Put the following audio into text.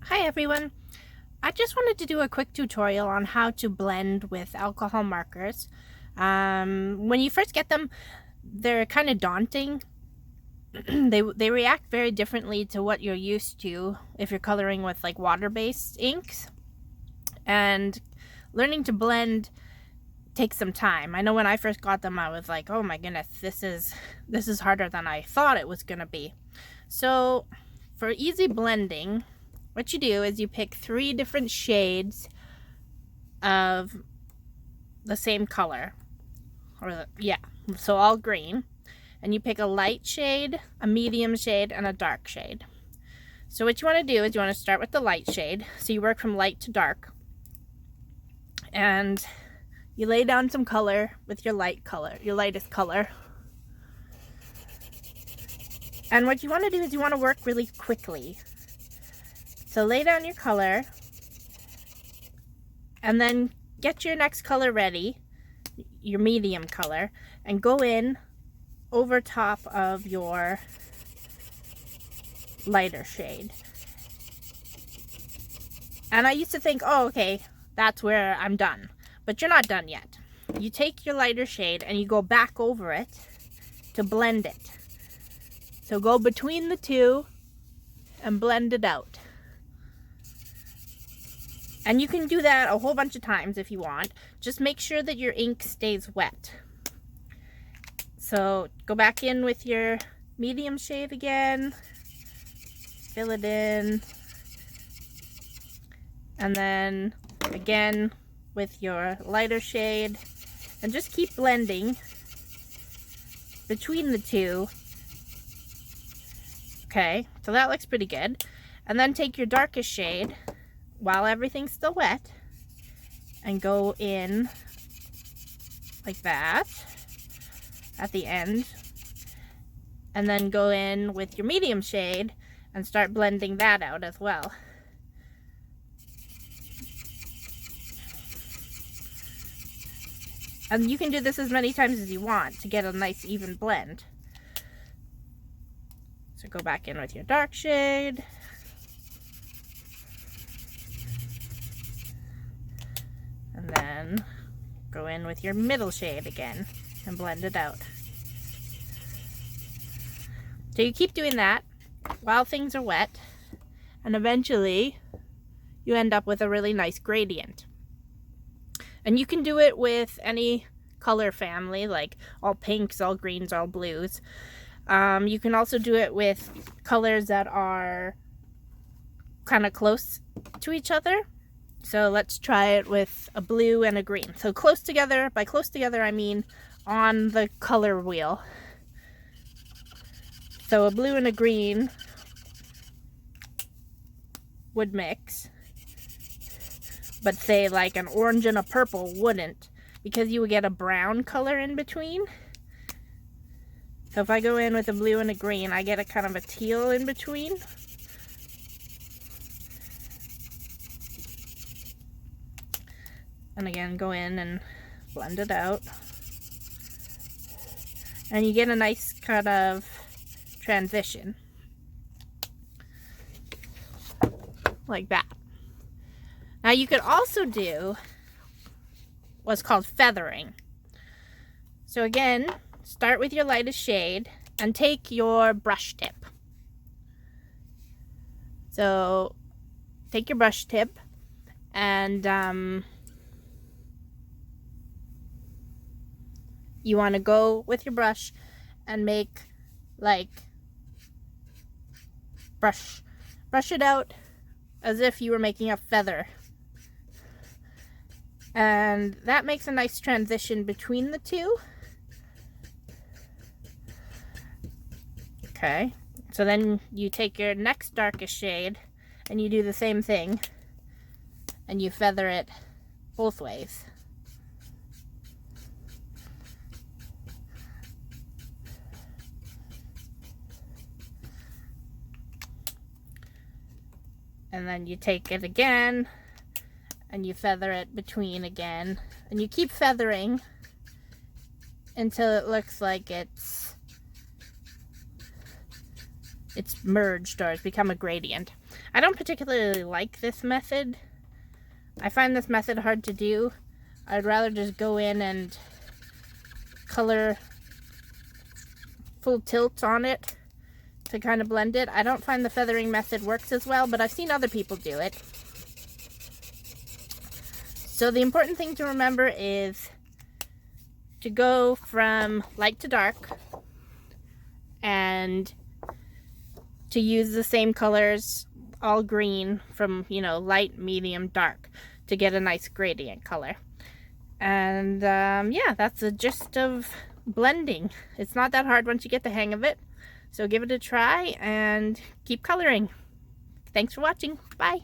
Hi everyone! I just wanted to do a quick tutorial on how to blend with alcohol markers. When you first get them, they're kind of daunting. They react very differently to what you're used to if you're coloring with like water-based inks. And learning to blend takes some time. I know when I first got them I was like, oh my goodness, this is harder than I thought it was gonna be. So for easy blending, what you do is you pick 3 different shades of the same color, so all green, and you pick a light shade, a medium shade, and a dark shade. So what you want to do is you want to start with the light shade, so you work from light to dark, and you lay down some color with your lightest color. And what you want to do is you want to work really quickly. So lay down your color and then get your next color ready, your medium color, and go in over top of your lighter shade. And I used to think, oh, okay, that's where I'm done. But you're not done yet. You take your lighter shade and you go back over it to blend it. So go between the two and blend it out. And you can do that a whole bunch of times if you want. Just make sure that your ink stays wet. So go back in with your medium shade again, fill it in, and then again with your lighter shade, and just keep blending between the two. Okay, so that looks pretty good. And then take your darkest shade while everything's still wet and go in like that at the end, and then go in with your medium shade and start blending that out as well. And you can do this as many times as you want to get a nice even blend. So go back in with your dark shade, and then go in with your middle shade again and blend it out. So you keep doing that while things are wet, and eventually you end up with a really nice gradient. And you can do it with any color family, like all pinks, all greens, all blues. You can also do it with colors that are kind of close to each other. So let's try it with a blue and a green. So close together, by close together I mean on the color wheel. So a blue and a green would mix, but say like an orange and a purple wouldn't, because you would get a brown color in between. So if I go in with a blue and a green, I get a kind of a teal in between. And again, go in and blend it out. And you get a nice kind of transition. Like that. Now you could also do what's called feathering. So again, start with your lightest shade and take your brush tip. So take your brush tip and you want to go with your brush and make like brush it out as if you were making a feather. And that makes a nice transition between the two. Okay, so then you take your next darkest shade and you do the same thing and you feather it both ways. And then you take it again and you feather it between again, and you keep feathering until it looks like it's it's merged or it's become a gradient. I don't particularly like this method. I find this method hard to do. I'd rather just go in and color full tilt on it to kind of blend it. I don't find the feathering method works as well, but I've seen other people do it. So the important thing to remember is to go from light to dark and to use the same colors, all green, from, you know, light, medium, dark, to get a nice gradient color. And yeah, that's the gist of blending. It's not that hard once you get the hang of it. So give it a try and keep coloring. Thanks for watching. Bye.